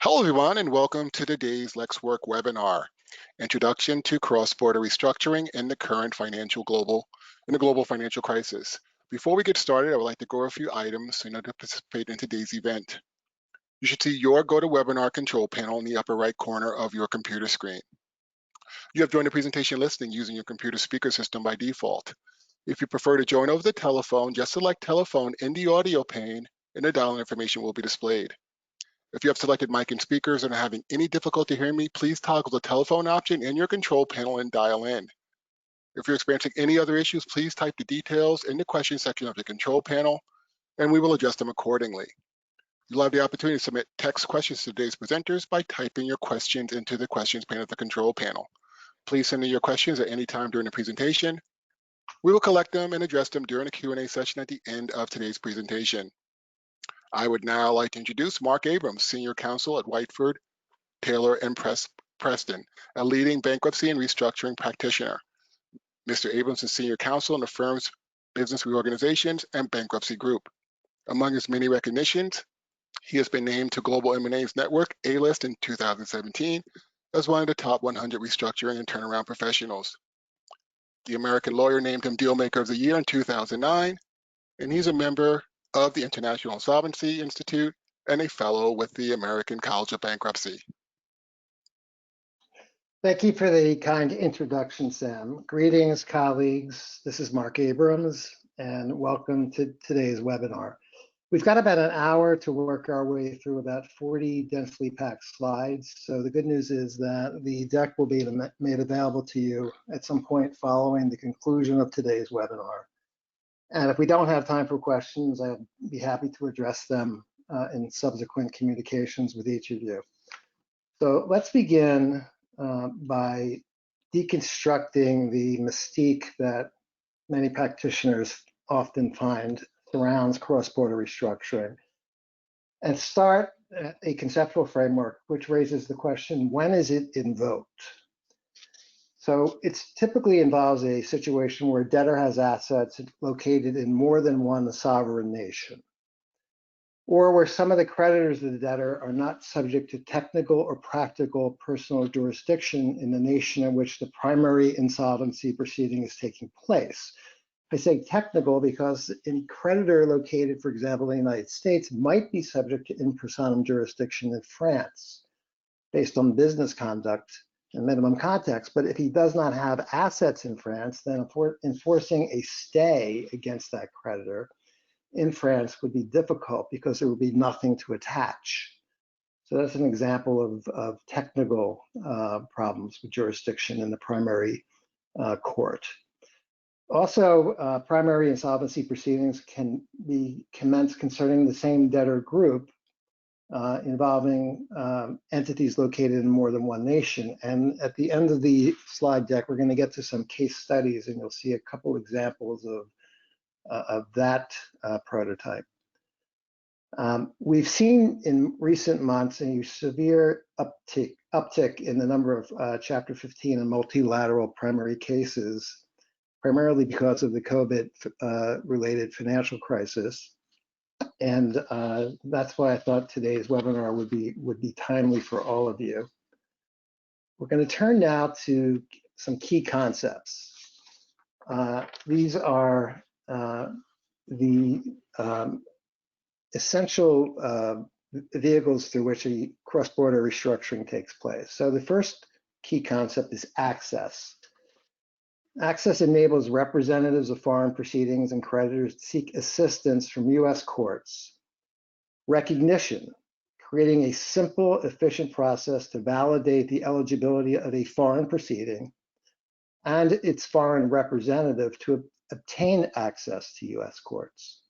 Hello, everyone, and welcome to today's LexWork webinar, Introduction to Cross-Border Restructuring in the Global Financial Crisis. Before we get started, I would like to go over a few items in order to participate in today's event. You should see your GoToWebinar control panel in the upper right corner of your computer screen. You have joined the presentation listening using your computer speaker system by default. If you prefer to join over the telephone, just select telephone in the audio pane and the dial-in information will be displayed. If you have selected mic and speakers and are having any difficulty hearing me, please toggle the telephone option in your control panel and dial in. If you're experiencing any other issues, please type the details in the question section of the control panel, and we will adjust them accordingly. You'll have the opportunity to submit text questions to today's presenters by typing your questions into the questions pane of the control panel. Please send in your questions at any time during the presentation. We will collect them and address them during the Q&A session at the end of today's presentation. I would now like to introduce Mark Abrams, Senior Counsel at Whiteford, Taylor & Preston, a leading bankruptcy and restructuring practitioner. Mr. Abrams is Senior Counsel in the firm's business reorganizations and bankruptcy group. Among his many recognitions, he has been named to Global M&A's Network A-List in 2017 as one of the top 100 restructuring and turnaround professionals. The American Lawyer named him Dealmaker of the Year in 2009, and he's a member of the International Insolvency Institute and a fellow with the American College of Bankruptcy. Thank you for the kind introduction, Sam. Greetings, colleagues. This is Mark Abrams, and welcome to today's webinar. We've got about an hour to work our way through about 40 densely packed slides. So the good news is that the deck will be made available to you at some point following the conclusion of today's webinar. And if we don't have time for questions, I'll be happy to address them in subsequent communications with each of you. So let's begin by deconstructing the mystique that many practitioners often find surrounds cross-border restructuring and start a conceptual framework which raises the question, when is it invoked? So it typically involves a situation where a debtor has assets located in more than one sovereign nation, or where some of the creditors of the debtor are not subject to technical or practical personal jurisdiction in the nation in which the primary insolvency proceeding is taking place. I say technical because a creditor located, for example, in the United States might be subject to in personam jurisdiction in France based on business conduct and minimum context. But if he does not have assets in France, then enforcing a stay against that creditor in France would be difficult because there would be nothing to attach. So that's an example of technical problems with jurisdiction in the primary court. Also, primary insolvency proceedings can be commenced concerning the same debtor group involving entities located in more than one nation. And at the end of the slide deck, we're going to get to some case studies, and you'll see a couple examples of that prototype. We've seen in recent months a severe uptick in the number of Chapter 15 and multilateral primary cases, primarily because of the COVID-related financial crisis. And that's why I thought today's webinar would be timely for all of you. We're going to turn now to some key concepts. These are the essential vehicles through which a cross-border restructuring takes place. So the first key concept is access. Access enables representatives of foreign proceedings and creditors to seek assistance from U.S. courts. Recognition, creating a simple, efficient process to validate the eligibility of a foreign proceeding and its foreign representative to obtain access to U.S. courts.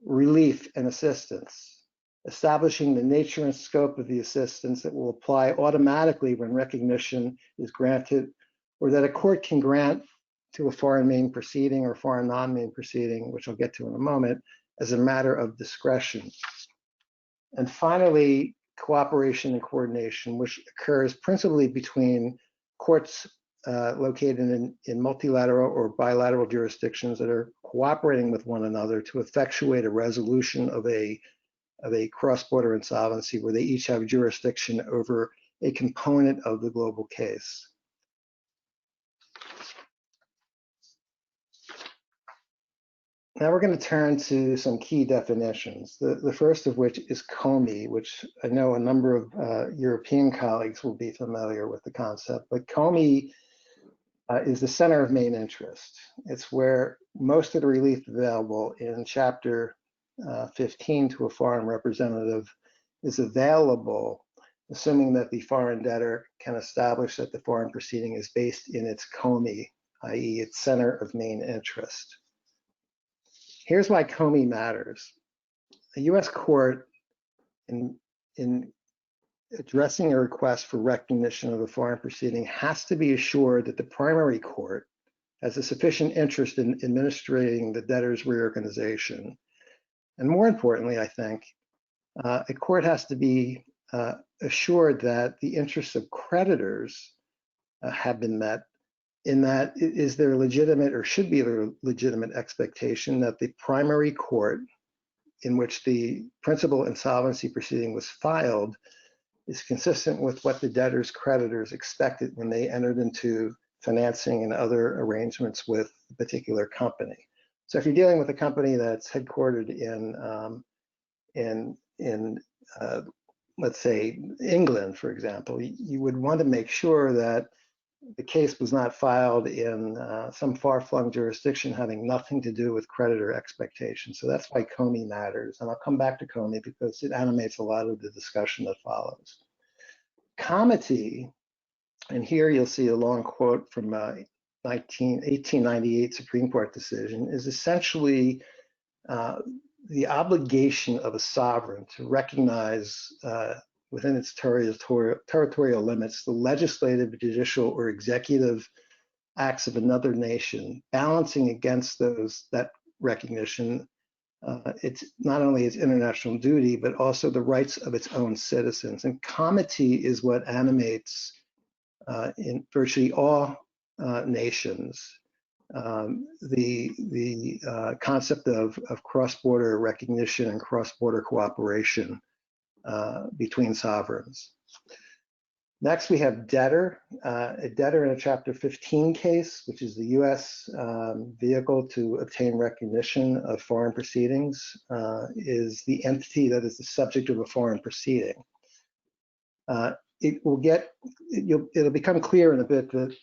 Relief and assistance, establishing the nature and scope of the assistance that will apply automatically when recognition is granted, or that a court can grant to a foreign main proceeding or foreign non-main proceeding, which I'll get to in a moment, as a matter of discretion. And finally, cooperation and coordination, which occurs principally between courts located in multilateral or bilateral jurisdictions that are cooperating with one another to effectuate a resolution of a of a cross-border insolvency where they each have jurisdiction over a component of the global case. Now we're going to turn to some key definitions. The first of which is COMI, which I know a number of European colleagues will be familiar with the concept, but COMI is the center of main interest. It's where most of the relief available in Chapter 15 to a foreign representative is available, assuming that the foreign debtor can establish that the foreign proceeding is based in its COMI, i.e. its center of main interest. Here's why COMI matters. A U.S. court, in addressing a request for recognition of a foreign proceeding, has to be assured that the primary court has a sufficient interest in administrating the debtor's reorganization. And more importantly, I think, a court has to be assured that the interests of creditors have been met, in that it is their legitimate, or should be their legitimate, expectation that the primary court in which the principal insolvency proceeding was filed is consistent with what the debtor's creditors expected when they entered into financing and other arrangements with a particular company. So if you're dealing with a company that's headquartered in let's say England, for example, you would want to make sure that the case was not filed in some far-flung jurisdiction having nothing to do with creditor expectations. So that's why COMI matters. And I'll come back to COMI because it animates a lot of the discussion that follows. Comity, and here you'll see a long quote from 1898 Supreme Court decision, is essentially the obligation of a sovereign to recognize within its territorial limits the legislative, judicial, or executive acts of another nation, balancing against that recognition it's not only its international duty, but also the rights of its own citizens. And comity is what animates in virtually all nations the concept of cross-border recognition and cross-border cooperation between sovereigns. Next, we have debtor. A debtor in a Chapter 15 case, which is the U.S. vehicle to obtain recognition of foreign proceedings, is the entity that is the subject of a foreign proceeding. It'll become clear in a bit that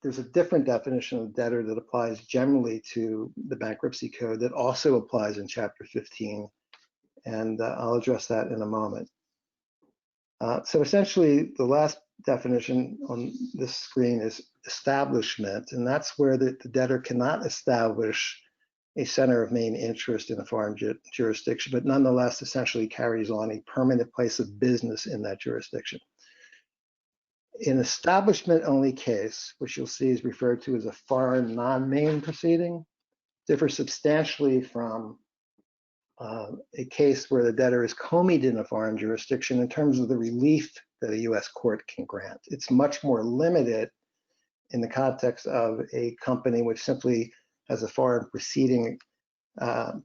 there's a different definition of debtor that applies generally to the bankruptcy code that also applies in Chapter 15, and I'll address that in a moment. So essentially, the last definition on this screen is establishment, and that's where the debtor cannot establish a center of main interest in a foreign jurisdiction, but nonetheless essentially carries on a permanent place of business in that jurisdiction. In establishment-only case, which you'll see is referred to as a foreign non-main proceeding, differs substantially from a case where the debtor is commied in a foreign jurisdiction in terms of the relief that a U.S. court can grant. It's much more limited in the context of a company which simply has a foreign proceeding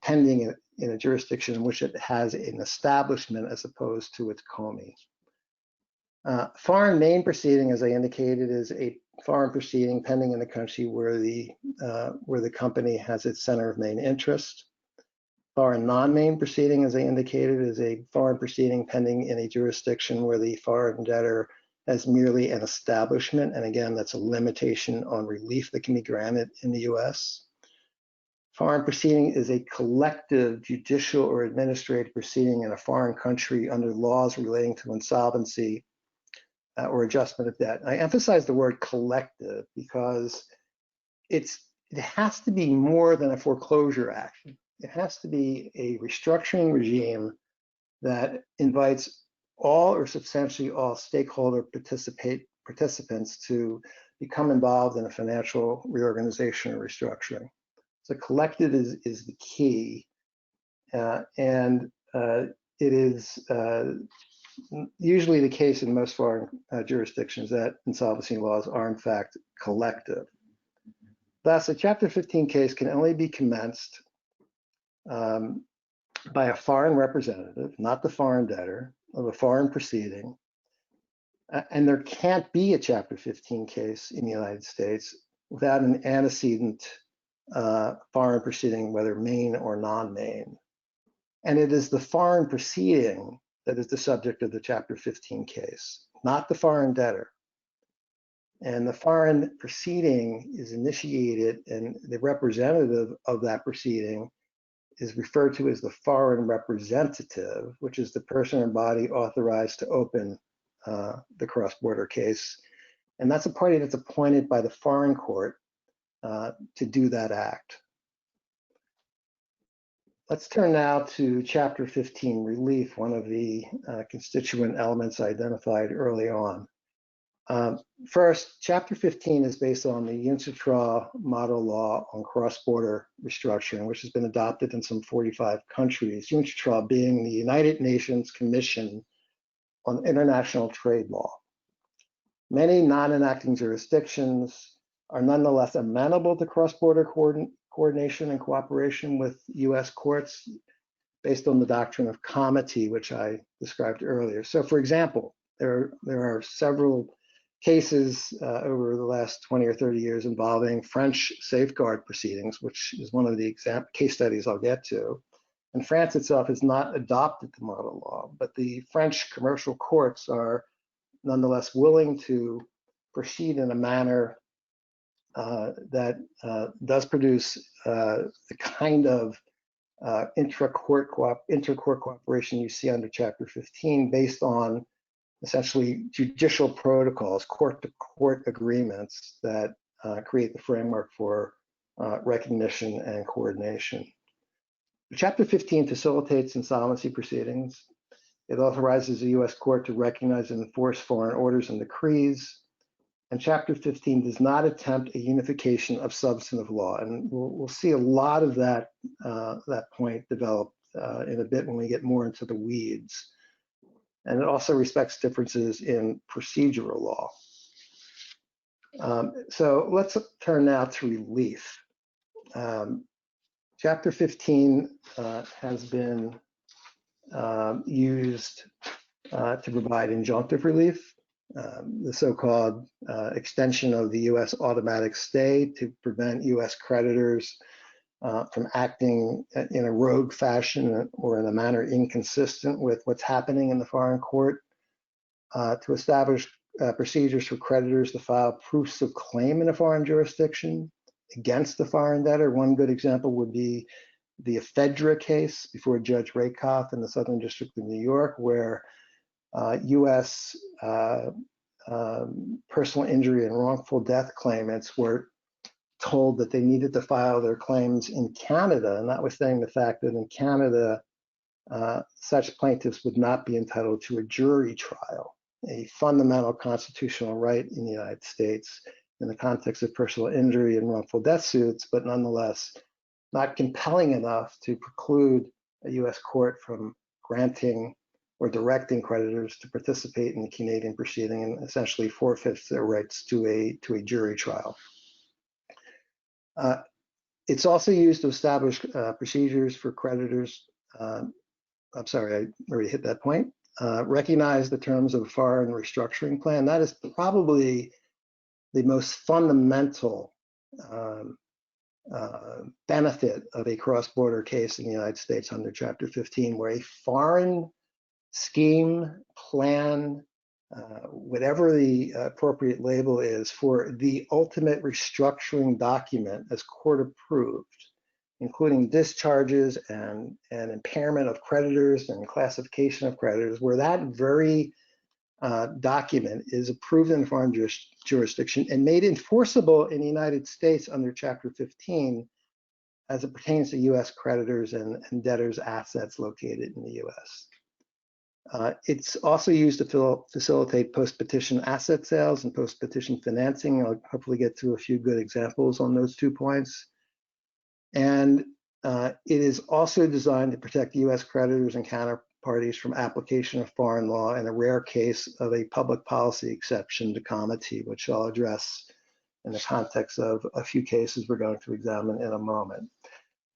pending in a jurisdiction in which it has an establishment as opposed to its commi. Foreign main proceeding, as I indicated, is a foreign proceeding pending in the country where the company has its center of main interest. Foreign non-main proceeding, as I indicated, is a foreign proceeding pending in a jurisdiction where the foreign debtor has merely an establishment, and again, that's a limitation on relief that can be granted in the U.S. Foreign proceeding is a collective judicial or administrative proceeding in a foreign country under laws relating to insolvency or adjustment of debt. I emphasize the word collective because it has to be more than a foreclosure action. It has to be a restructuring regime that invites all or substantially all stakeholder participants to become involved in a financial reorganization or restructuring. So collective is the key, and it is usually the case in most foreign jurisdictions that insolvency laws are in fact collective. Thus, a Chapter 15 case can only be commenced by a foreign representative, not the foreign debtor, of a foreign proceeding. And there can't be a Chapter 15 case in the United States without an antecedent foreign proceeding, whether main or non-main. And it is the foreign proceeding that is the subject of the Chapter 15 case, not the foreign debtor. And the foreign proceeding is initiated, and the representative of that proceeding is referred to as the foreign representative, which is the person or body authorized to open the cross-border case. And that's a party that's appointed by the foreign court to do that act. Let's turn now to Chapter 15 relief, one of the constituent elements identified early on. First, Chapter 15 is based on the UNCITRAL model law on cross-border restructuring, which has been adopted in some 45 countries, UNCITRAL being the United Nations Commission on International Trade Law. Many non-enacting jurisdictions are nonetheless amenable to cross-border coordination and cooperation with US courts based on the doctrine of comity, which I described earlier. So for example, there are several cases over the last 20 or 30 years involving French safeguard proceedings, which is one of the case studies I'll get to. And France itself has not adopted the model law, but the French commercial courts are nonetheless willing to proceed in a manner that does produce the kind of inter-court cooperation you see under Chapter 15 based on essentially judicial protocols, court-to-court agreements that create the framework for recognition and coordination. Chapter 15 facilitates insolvency proceedings. It authorizes the US court to recognize and enforce foreign orders and decrees. And Chapter 15 does not attempt a unification of substantive law. And we'll see a lot of that point develop in a bit when we get more into the weeds. And it also respects differences in procedural law. So let's turn now to relief. Chapter 15 has been used to provide injunctive relief, the so-called extension of the US automatic stay to prevent US creditors from acting in a rogue fashion or in a manner inconsistent with what's happening in the foreign court, to establish procedures for creditors to file proofs of claim in a foreign jurisdiction against the foreign debtor. One good example would be the ephedra case before Judge Rakoff in the Southern District of New York, where US personal injury and wrongful death claimants were told that they needed to file their claims in Canada, and notwithstanding the fact that in Canada, such plaintiffs would not be entitled to a jury trial, a fundamental constitutional right in the United States in the context of personal injury and wrongful death suits, but nonetheless not compelling enough to preclude a US court from granting or directing creditors to participate in the Canadian proceeding and essentially forfeits their rights to a jury trial. It's also used to establish procedures for creditors. I'm sorry, I already hit that point. Recognize the terms of a foreign restructuring plan. That is probably the most fundamental benefit of a cross-border case in the United States under Chapter 15, where a foreign scheme, plan, whatever the appropriate label is for the ultimate restructuring document as court approved, including discharges and impairment of creditors and classification of creditors, where that very document is approved in a foreign jurisdiction and made enforceable in the United States under Chapter 15 as it pertains to US creditors and debtors' assets located in the US. It's also used to facilitate post-petition asset sales and post-petition financing. I'll hopefully get to a few good examples on those 2 points. And it is also designed to protect US creditors and counterparties from application of foreign law in a rare case of a public policy exception to comity, which I'll address in the context of a few cases we're going to examine in a moment.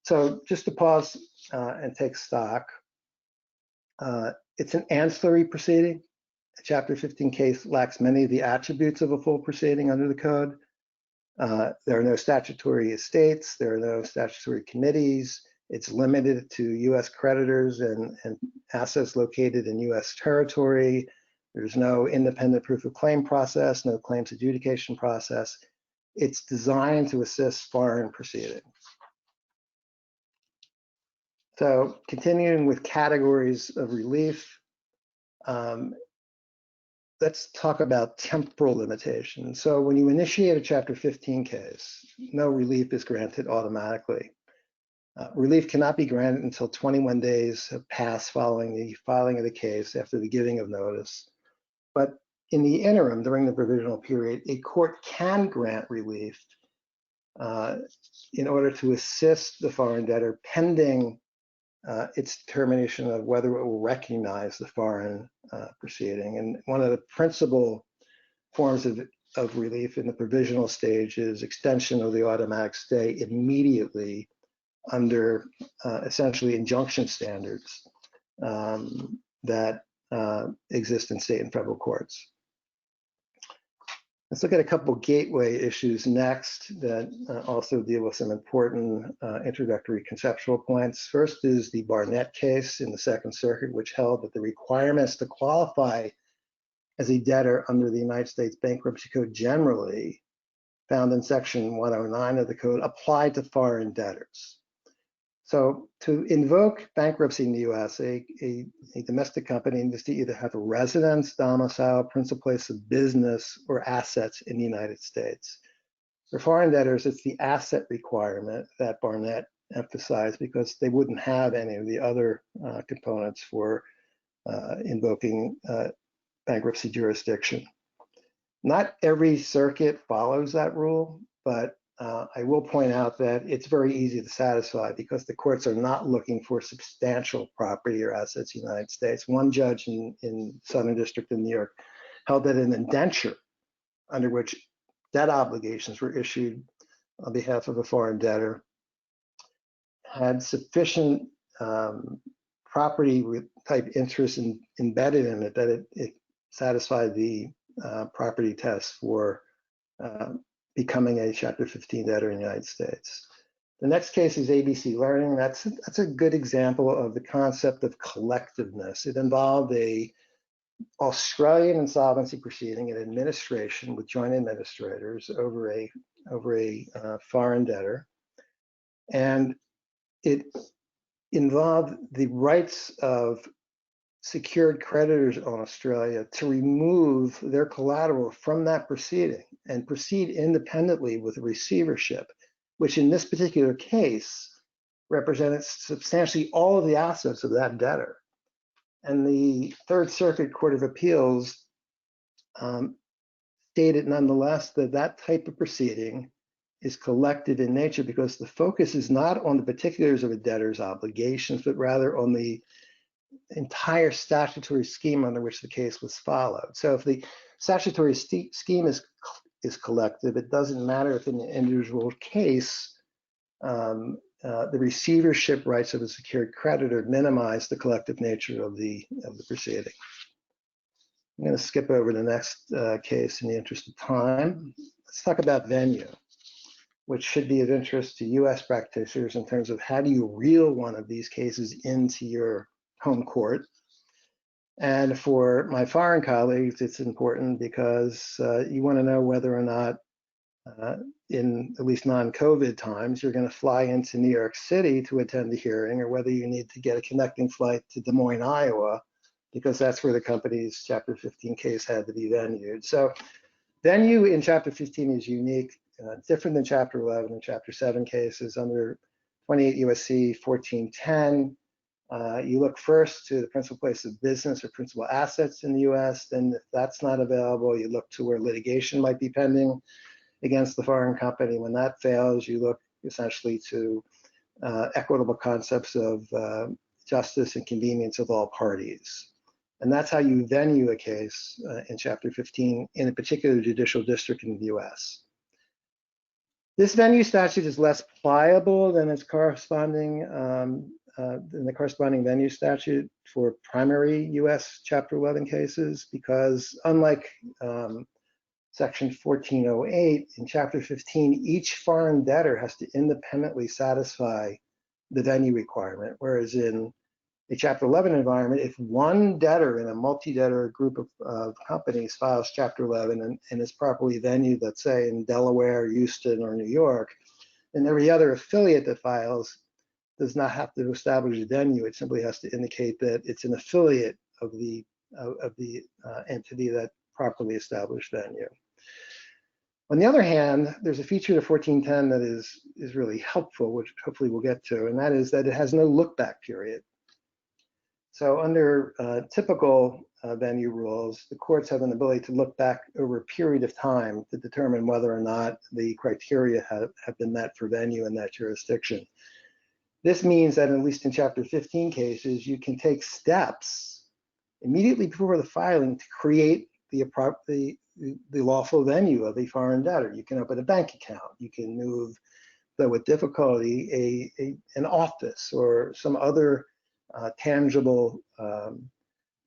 So just to pause and take stock, it's an ancillary proceeding. A Chapter 15 case lacks many of the attributes of a full proceeding under the code. There are no statutory estates, there are no statutory committees. It's limited to US creditors and assets located in US territory. There's no independent proof of claim process, no claims adjudication process. It's designed to assist foreign proceedings. So continuing with categories of relief, let's talk about temporal limitations. So when you initiate a Chapter 15 case, no relief is granted automatically. Relief cannot be granted until 21 days have passed following the filing of the case after the giving of notice. But in the interim, during the provisional period, a court can grant relief in order to assist the foreign debtor pending its determination of whether it will recognize the foreign proceeding. And one of the principal forms of relief in the provisional stage is extension of the automatic stay immediately under essentially injunction standards that exist in state and federal courts. Let's look at a couple gateway issues next that also deal with some important introductory conceptual points. First is the Barnett case in the Second Circuit, which held that the requirements to qualify as a debtor under the United States Bankruptcy Code generally, found in Section 109 of the code, apply to foreign debtors. So to invoke bankruptcy in the US, a domestic company needs to either have a residence, domicile, principal place of business, or assets in the United States. For foreign debtors, it's the asset requirement that Barnett emphasized because they wouldn't have any of the other components for invoking bankruptcy jurisdiction. Not every circuit follows that rule, but I will point out that it's very easy to satisfy because the courts are not looking for substantial property or assets in the United States. One judge in Southern District of New York held that an indenture under which debt obligations were issued on behalf of a foreign debtor had sufficient property type interest embedded in it that it satisfied the property test for becoming a Chapter 15 debtor in the United States. The next case is ABC Learning. That's a good example of the concept of collectiveness. It involved a Australian insolvency proceeding and administration with joint administrators over a foreign debtor, and it involved the rights of secured creditors on Australia to remove their collateral from that proceeding and proceed independently with a receivership, which in this particular case represented substantially all of the assets of that debtor. And the Third Circuit Court of Appeals stated nonetheless that that type of proceeding is collective in nature because the focus is not on the particulars of a debtor's obligations, but rather on the entire statutory scheme under which the case was followed. So if the statutory scheme is collective, it doesn't matter if in the individual case the receivership rights of a secured creditor minimize the collective nature of the proceeding. I'm going to skip over the next case in the interest of time. Let's talk about venue, which should be of interest to US practitioners in terms of how do you reel one of these cases into your home court. And for my foreign colleagues, it's important because you want to know whether or not in at least non-COVID times, you're going to fly into New York City to attend the hearing, or whether you need to get a connecting flight to Des Moines, Iowa, because that's where the company's Chapter 15 case had to be venued. So venue in Chapter 15 is unique, different than Chapter 11 and Chapter 7 cases. Under 28 U.S.C. 1410, you look first to the principal place of business or principal assets in the U.S. Then if that's not available, you look to where litigation might be pending against the foreign company. When that fails, you look essentially to equitable concepts of justice and convenience of all parties. And that's how you venue a case in Chapter 15 in a particular judicial district in the US. This venue statute is less pliable than its corresponding venue statute for primary U.S. Chapter 11 cases, because unlike Section 1408 in Chapter 15, each foreign debtor has to independently satisfy the venue requirement, whereas in a Chapter 11 environment, if one debtor in a multi-debtor group of companies files Chapter 11 and is properly venued, let's say in Delaware, Houston, or New York, then every other affiliate that files does not have to establish a venue. It simply has to indicate that it's an affiliate of the entity that properly established venue. On the other hand, there's a feature to 1410 that is really helpful, which hopefully we'll get to, and that is that it has no look-back period. So under typical venue rules, the courts have an ability to look back over a period of time to determine whether or not the criteria have been met for venue in that jurisdiction. This means that at least in Chapter 15 cases, you can take steps immediately before the filing to create the lawful venue of a foreign debtor. You can open a bank account. You can move, though with difficulty, an office or some other tangible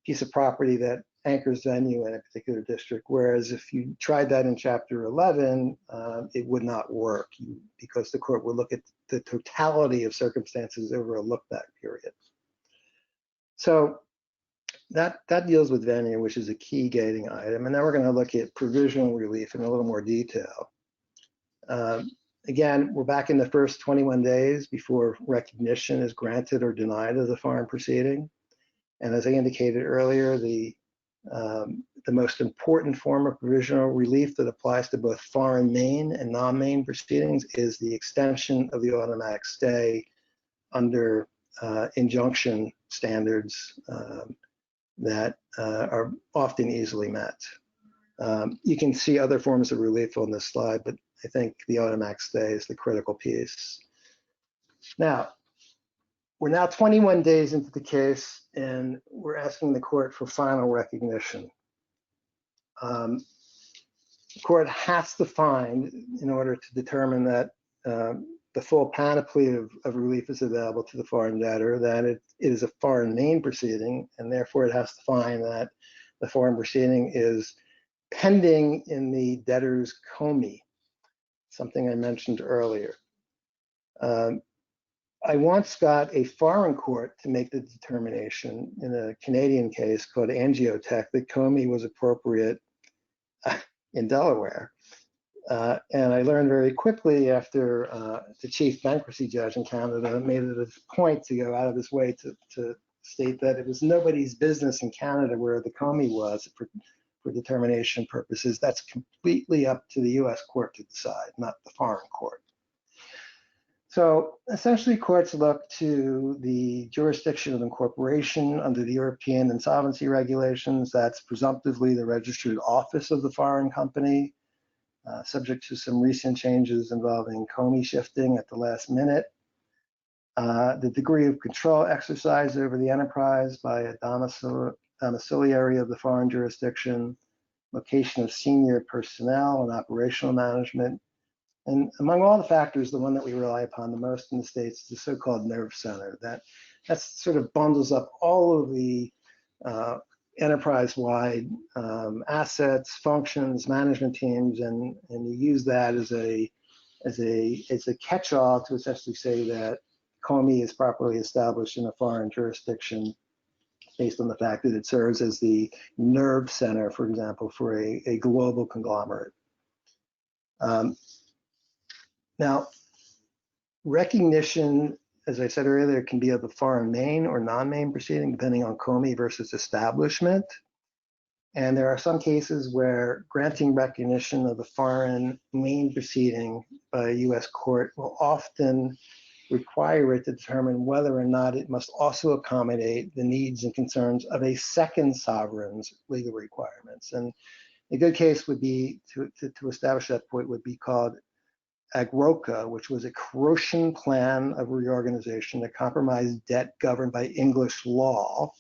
piece of property that anchors venue in a particular district. Whereas if you tried that in Chapter 11, it would not work because the court would look at the totality of circumstances over a look-back period. So that deals with venue, which is a key gating item. And then we're going to look at provisional relief in a little more detail. Again, we're back in the first 21 days before recognition is granted or denied of the foreign proceeding. And as I indicated earlier, the most important form of provisional relief that applies to both foreign main and non-main proceedings is the extension of the automatic stay under injunction standards that are often easily met. You can see other forms of relief on this slide, but I think the automatic stay is the critical piece. Now, we're now 21 days into the case, and we're asking the court for final recognition. The court has to find, in order to determine that the full panoply of relief is available to the foreign debtor, that it is a foreign main proceeding, and therefore it has to find that the foreign proceeding is pending in the debtor's COMI, something I mentioned earlier. I once got a foreign court to make the determination in a Canadian case called Angiotech that COMI was appropriate in Delaware. And I learned very quickly after the chief bankruptcy judge in Canada made it a point to go out of his way to state that it was nobody's business in Canada where the COMI was for determination purposes. That's completely up to the US court to decide, not the foreign court. So essentially, courts look to the jurisdiction of incorporation under the European insolvency regulations. That's presumptively the registered office of the foreign company, subject to some recent changes involving COMI shifting at the last minute. The degree of control exercised over the enterprise by a domiciliary of the foreign jurisdiction, location of senior personnel and operational management. And among all the factors, the one that we rely upon the most in the States is the so-called nerve center. That sort of bundles up all of the enterprise-wide assets, functions, management teams, and you use that as a catch-all to essentially say that COMI is properly established in a foreign jurisdiction based on the fact that it serves as the nerve center, for example, for a global conglomerate. Now, recognition, as I said earlier, can be of a foreign main or non-main proceeding, depending on COMI versus establishment. And there are some cases where granting recognition of the foreign main proceeding by a US court will often require it to determine whether or not it must also accommodate the needs and concerns of a second sovereign's legal requirements. And a good case would be, to establish that point, would be called Agroka, which was a Croatian plan of reorganization that compromised debt governed by English law.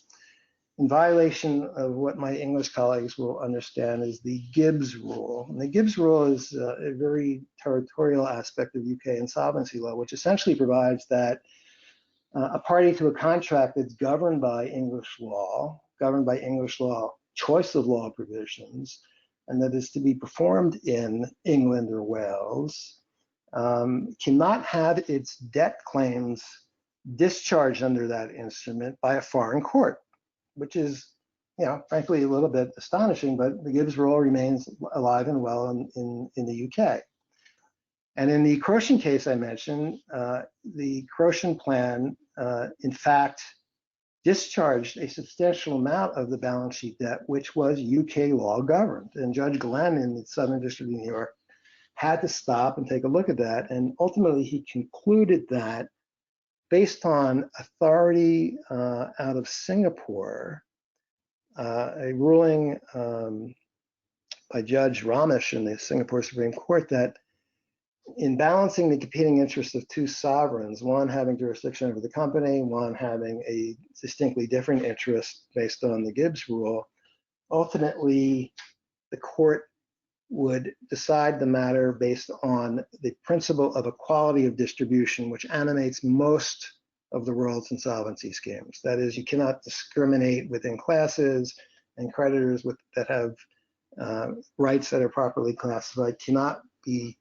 in violation of what my English colleagues will understand is the Gibbs rule. And the Gibbs rule is a very territorial aspect of UK insolvency law, which essentially provides that a party to a contract that's governed by English law, choice of law provisions, and that is to be performed in England or Wales, cannot have its debt claims discharged under that instrument by a foreign court, which is, frankly, a little bit astonishing, but the Gibbs rule remains alive and well in the UK. And in the Croatian case I mentioned, the Croatian plan, in fact, discharged a substantial amount of the balance sheet debt, which was UK law governed. And Judge Glenn in the Southern District of New York had to stop and take a look at that. And ultimately, he concluded that based on authority out of Singapore, a ruling by Judge Ramesh in the Singapore Supreme Court, that in balancing the competing interests of two sovereigns, one having jurisdiction over the company, one having a distinctly different interest based on the Gibbs rule, ultimately the court would decide the matter based on the principle of equality of distribution, which animates most of the world's insolvency schemes. That is, you cannot discriminate within classes, and creditors that have rights that are properly classified cannot be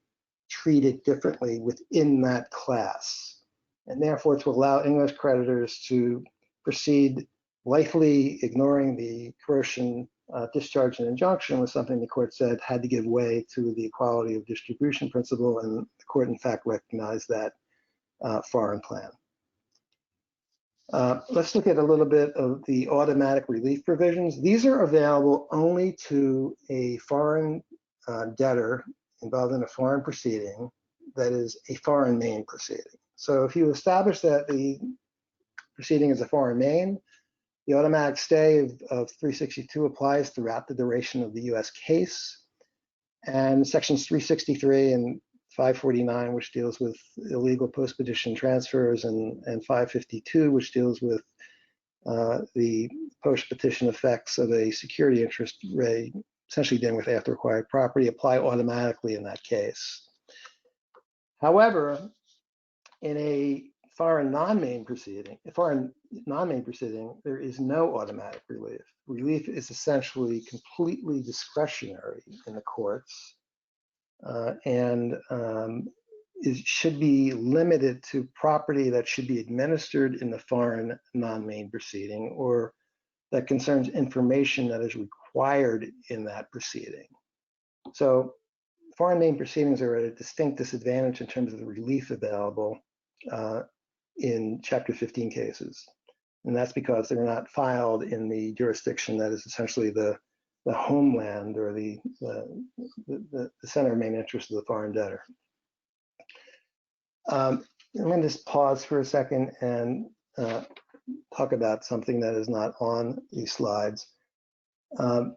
treated differently within that class. And therefore, to allow English creditors to proceed lightly ignoring the Croatian discharge and injunction was something the court said had to give way to the equality of distribution principle, and the court in fact recognized that foreign plan. Let's look at a little bit of the automatic relief provisions. These are available only to a foreign debtor involved in a foreign proceeding that is a foreign main proceeding. So if you establish that the proceeding is a foreign main, the automatic stay of 362 applies throughout the duration of the US case. And sections 363 and 549, which deals with illegal post-petition transfers, and 552, which deals with the post-petition effects of a security interest rate, essentially dealing with after acquired property, apply automatically in that case. However, in a foreign non-main proceeding, there is no automatic relief. Relief is essentially completely discretionary in the courts, and it should be limited to property that should be administered in the foreign non-main proceeding, or that concerns information that is required in that proceeding. So foreign main proceedings are at a distinct disadvantage in terms of the relief available in Chapter 15 cases. And that's because they're not filed in the jurisdiction that is essentially the homeland or the center of main interest of the foreign debtor. I'm going to just pause for a second and talk about something that is not on these slides. The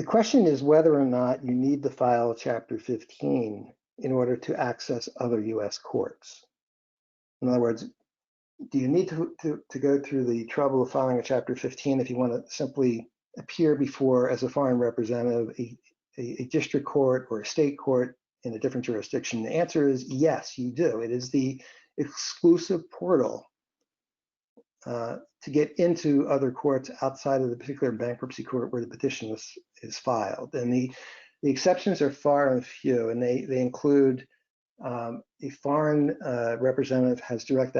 question is whether or not you need to file Chapter 15 in order to access other US courts. In other words, do you need to go through the trouble of filing a Chapter 15 if you want to simply appear before, as a foreign representative, a district court or a state court in a different jurisdiction? The answer is yes, you do. It is the exclusive portal to get into other courts outside of the particular bankruptcy court where the petition is filed. And the exceptions are far and few, and they include a foreign representative has direct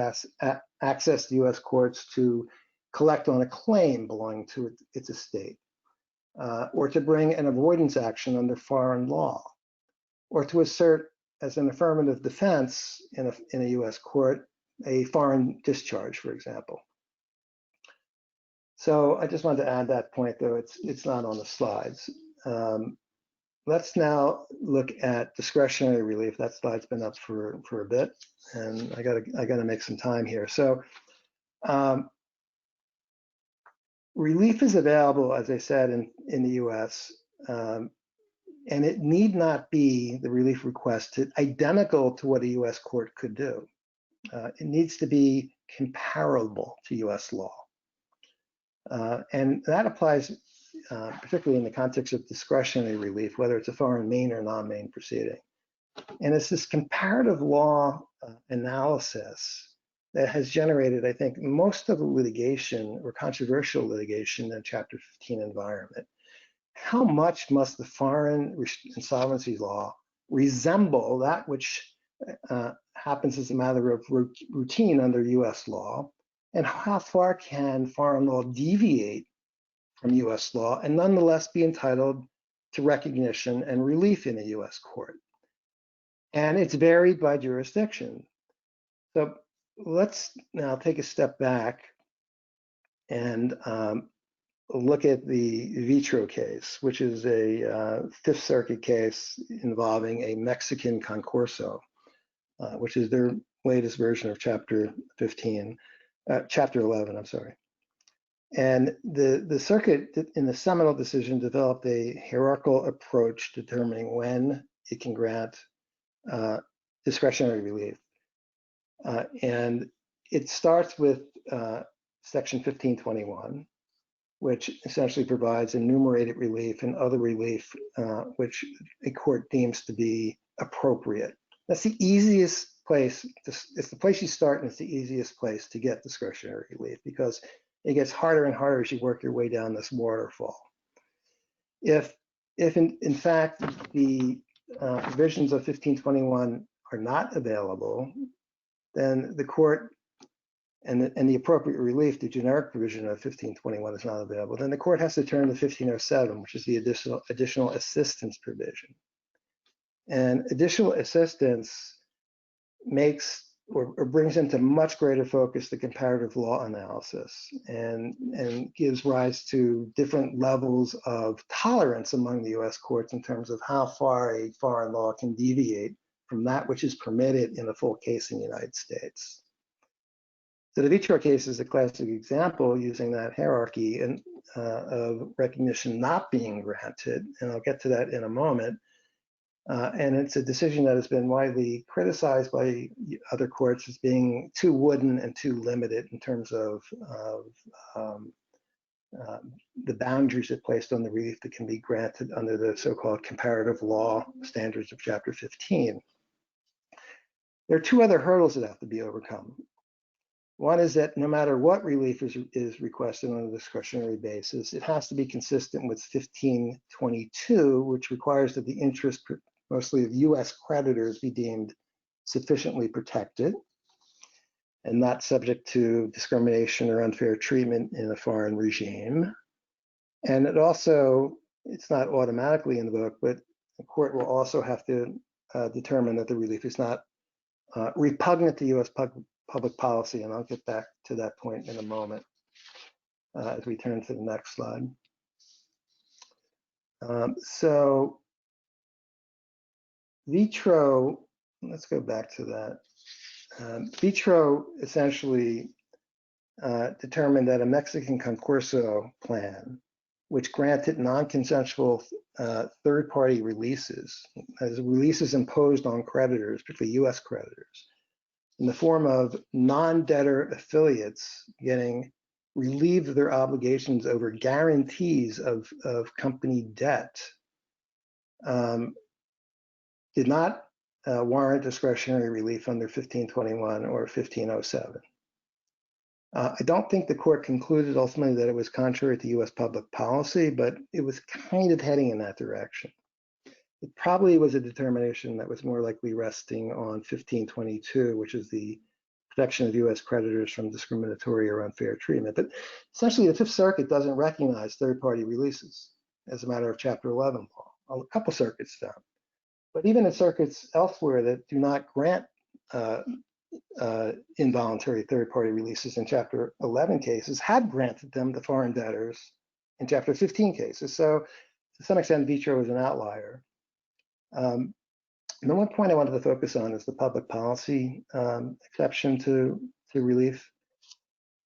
access to US courts to collect on a claim belonging to its estate, or to bring an avoidance action under foreign law, or to assert as an affirmative defense in a US court a foreign discharge, for example. So I just wanted to add that point, though it's not on the slides. Let's now look at discretionary relief. That slide's been up for a bit, and I gotta make some time here. So relief is available, as I said, in the US, and it need not be the relief requested identical to what a US court could do. It needs to be comparable to US law. And that applies particularly in the context of discretionary relief, whether it's a foreign main or non-main proceeding. And it's this comparative law analysis that has generated, I think, most of the litigation or controversial litigation in the Chapter 15 environment. How much must the foreign insolvency law resemble that which happens as a matter of routine under US law? And how far can foreign law deviate from US law and nonetheless be entitled to recognition and relief in a US court? And it's varied by jurisdiction. So let's now take a step back and look at the Vitro case, which is a Fifth Circuit case involving a Mexican concurso, which is their latest version of Chapter 11, I'm sorry. And the circuit in the seminal decision developed a hierarchical approach determining when it can grant discretionary relief. And it starts with Section 1521, which essentially provides enumerated relief and other relief which a court deems to be appropriate. That's the easiest place, it's the place you start and it's the easiest place to get discretionary relief because it gets harder and harder as you work your way down this waterfall. If in fact the provisions of 1521 are not available, then the court and the appropriate relief, the generic provision of 1521 is not available, then the court has to turn to 1507, which is the additional assistance provision. And additional assistance makes or brings into much greater focus the comparative law analysis and gives rise to different levels of tolerance among the US courts in terms of how far a foreign law can deviate from that which is permitted in a full case in the United States. So the Vitro case is a classic example using that hierarchy and of recognition not being granted, and I'll get to that in a moment. And it's a decision that has been widely criticized by other courts as being too wooden and too limited in terms of the boundaries it placed on the relief that can be granted under the so-called comparative law standards of Chapter 15. There are two other hurdles that have to be overcome. One is that no matter what relief is requested on a discretionary basis, it has to be consistent with 1522, which requires that the interest mostly of US creditors be deemed sufficiently protected and not subject to discrimination or unfair treatment in a foreign regime. And it also, it's not automatically invoked, but the court will also have to determine that the relief is not repugnant to US public policy, and I'll get back to that point in a moment as we turn to the next slide. So Vitro, let's go back to that. Vitro essentially determined that a Mexican concurso plan, which granted non-consensual third-party releases, as releases imposed on creditors, particularly US creditors, in the form of non-debtor affiliates getting relieved of their obligations over guarantees of company debt, did not warrant discretionary relief under 1521 or 1507. I don't think the court concluded ultimately that it was contrary to US public policy, but it was kind of heading in that direction. It probably was a determination that was more likely resting on 1522, which is the protection of US creditors from discriminatory or unfair treatment. But essentially the Fifth Circuit doesn't recognize third-party releases as a matter of Chapter 11 law. A couple circuits don't. But even in circuits elsewhere that do not grant involuntary third-party releases in Chapter 11 cases have granted them to foreign debtors in Chapter 15 cases. So to some extent, Vitro is an outlier. The one point I wanted to focus on is the public policy exception to relief.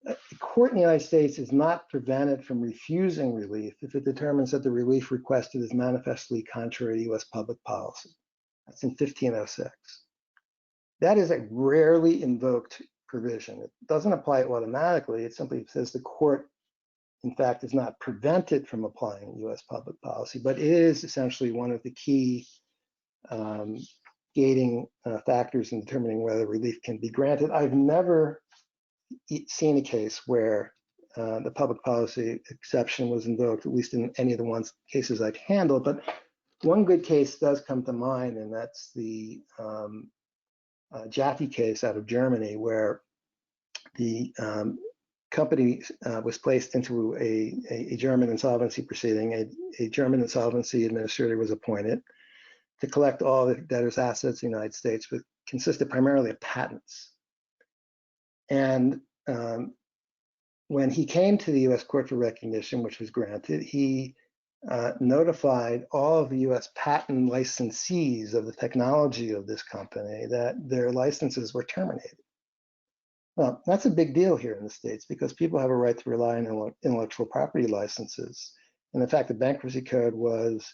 The court in the United States is not prevented from refusing relief if it determines that the relief requested is manifestly contrary to US public policy. That's in 1506. That is a rarely invoked provision. It doesn't apply automatically. It simply says the court in fact, does not prevent it from applying US public policy, but is essentially one of the key gating factors in determining whether relief can be granted. I've never seen a case where the public policy exception was invoked, at least in any of the cases I've handled. But one good case does come to mind, and that's the Jaffe case out of Germany, where the company was placed into a German insolvency proceeding. A German insolvency administrator was appointed to collect all the debtors' assets in the United States, but consisted primarily of patents. And when he came to the US Court for Recognition, which was granted, he notified all of the US patent licensees of the technology of this company that their licenses were terminated. Well, that's a big deal here in the States because people have a right to rely on intellectual property licenses. And in fact, the bankruptcy code was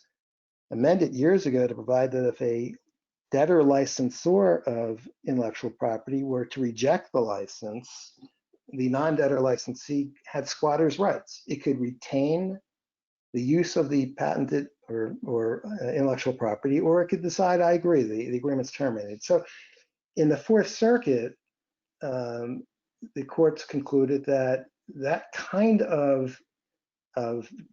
amended years ago to provide that if a debtor licensor of intellectual property were to reject the license, the non-debtor licensee had squatter's rights. It could retain the use of the patented or intellectual property, or it could decide, I agree, the agreement's terminated. So in the Fourth Circuit, the courts concluded that that kind of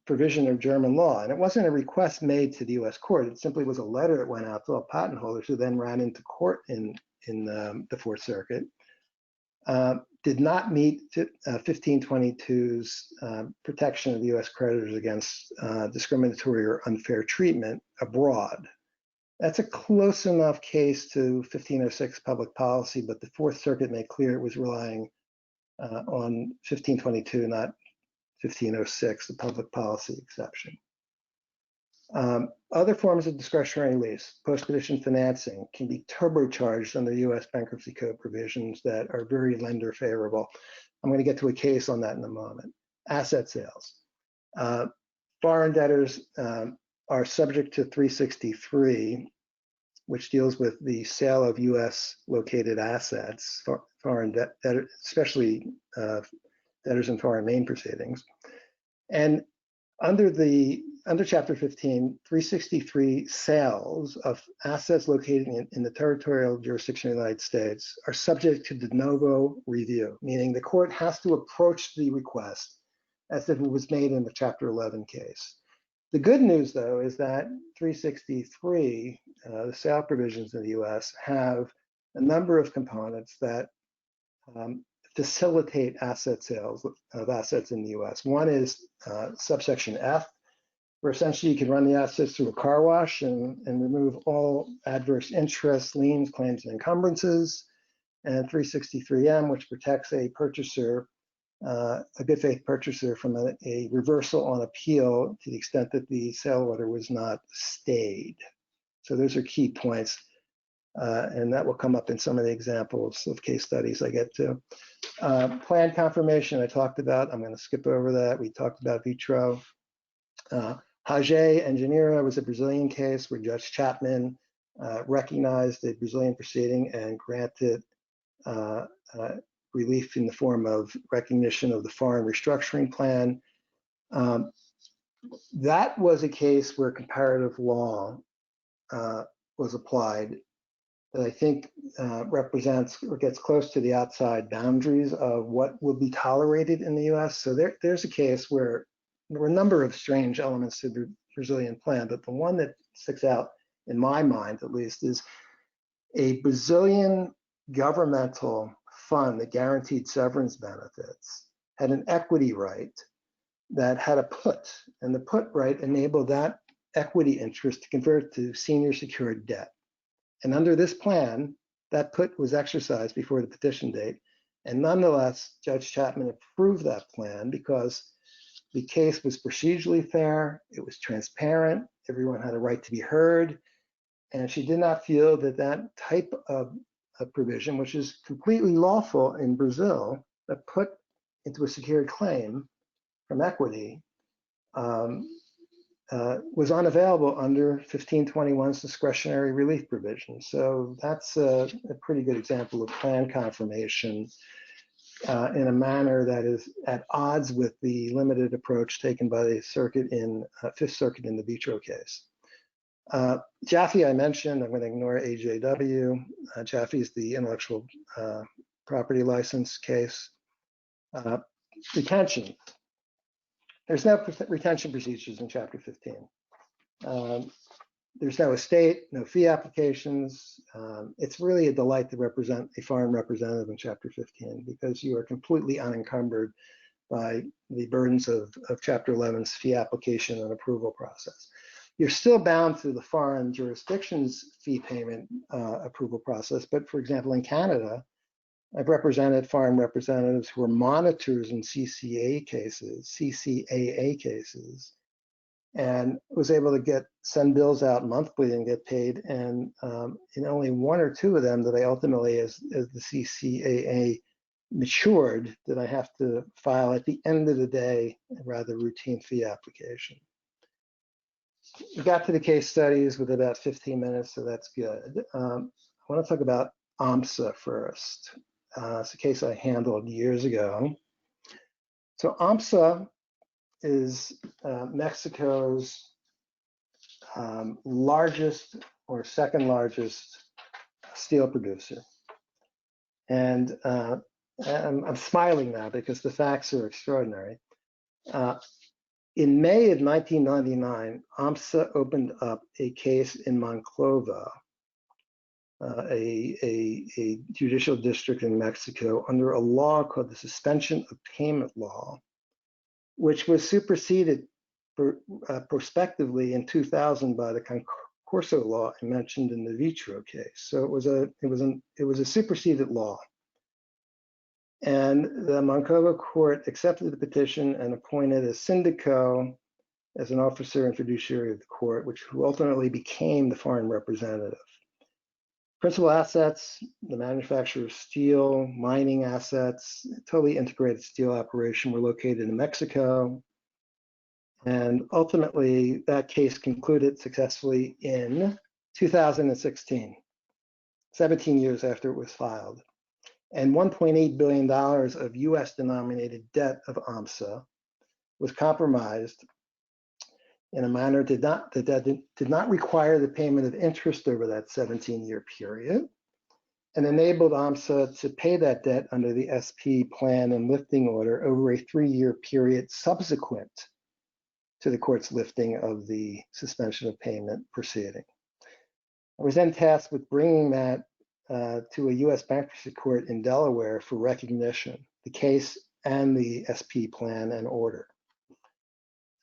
provision of German law, and it wasn't a request made to the US court, it simply was a letter that went out to all patent holders who then ran into court in the Fourth Circuit, did not meet 1522's protection of US creditors against discriminatory or unfair treatment abroad. That's a close enough case to 1506 public policy, but the Fourth Circuit made clear it was relying on 1522, not 1506, the public policy exception. Other forms of discretionary lease, post-petition financing, can be turbocharged under US bankruptcy code provisions that are very lender favorable. I'm going to get to a case on that in a moment. Asset sales. Foreign debtors are subject to 363, which deals with the sale of US located assets, foreign debtors, especially debtors in foreign main proceedings. And under Chapter 15, 363 sales of assets located in the territorial jurisdiction of the United States are subject to de novo review, meaning the court has to approach the request as if it was made in the Chapter 11 case. The good news, though, is that 363, the sale provisions in the US, have a number of components that facilitate asset sales of assets in the US. One is subsection F, where essentially you can run the assets through a car wash and remove all adverse interests, liens, claims, and encumbrances. And 363M, which protects a purchaser, a good faith purchaser, from a reversal on appeal to the extent that the sale order was not stayed. So those are key points. And that will come up in some of the examples of case studies I get to. Plan confirmation I talked about. I'm going to skip over that. We talked about vitro. Rede and Genera was a Brazilian case where Judge Chapman recognized a Brazilian proceeding and granted relief in the form of recognition of the foreign restructuring plan. That was a case where comparative law was applied that I think represents or gets close to the outside boundaries of what will be tolerated in the US. So there's a case where there were a number of strange elements to the Brazilian plan, but the one that sticks out in my mind, at least, is a Brazilian governmental fund that guaranteed severance benefits had an equity right that had a put, and the put right enabled that equity interest to convert to senior secured debt. And under this plan, that put was exercised before the petition date. And nonetheless, Judge Chapman approved that plan because the case was procedurally fair, it was transparent, everyone had a right to be heard, and she did not feel that that type of provision, which is completely lawful in Brazil, that put into a secured claim from equity, was unavailable under 1521's discretionary relief provision. So that's a pretty good example of plan confirmation. in a manner that is at odds with the limited approach taken by the circuit in Fifth Circuit in the Vitro case. Jaffe, I mentioned. I'm going to ignore AJW. Jaffe is the intellectual property license case. Retention. There's no retention procedures in Chapter 15. There's no estate, no fee applications. It's really a delight to represent a foreign representative in Chapter 15 because you are completely unencumbered by the burdens of Chapter 11's fee application and approval process. You're still bound to the foreign jurisdiction's fee payment approval process, but for example, in Canada, I've represented foreign representatives who are monitors in CCAA cases, and was able to send bills out monthly and get paid. And in only one or two of them did I ultimately, as the CCAA matured, did I have to file at the end of the day a rather routine fee application. We got to the case studies with about 15 minutes, so that's good. I want to talk about AHMSA first. It's a case I handled years ago. So AHMSA is Mexico's largest or second largest steel producer. And I'm smiling now because the facts are extraordinary. In May of 1999, AHMSA opened up a case in Monclova, a judicial district in Mexico, under a law called the Suspension of Payment Law, which was superseded prospectively in 2000 by the Concurso law I mentioned in the Vitro case. So it was a superseded law. And the Monclova court accepted the petition and appointed a syndico as an officer and fiduciary of the court, who ultimately became the foreign representative. Principal assets, the manufacture of steel, mining assets, totally integrated steel operation were located in Mexico. And ultimately, that case concluded successfully in 2016, 17 years after it was filed. And $1.8 billion of US denominated debt of AHMSA was compromised in a manner that did not require the payment of interest over that 17-year period, and enabled AHMSA to pay that debt under the SP plan and lifting order over a 3-year period subsequent to the court's lifting of the suspension of payment proceeding. I was then tasked with bringing that to a US bankruptcy court in Delaware for recognition, the case and the SP plan and order.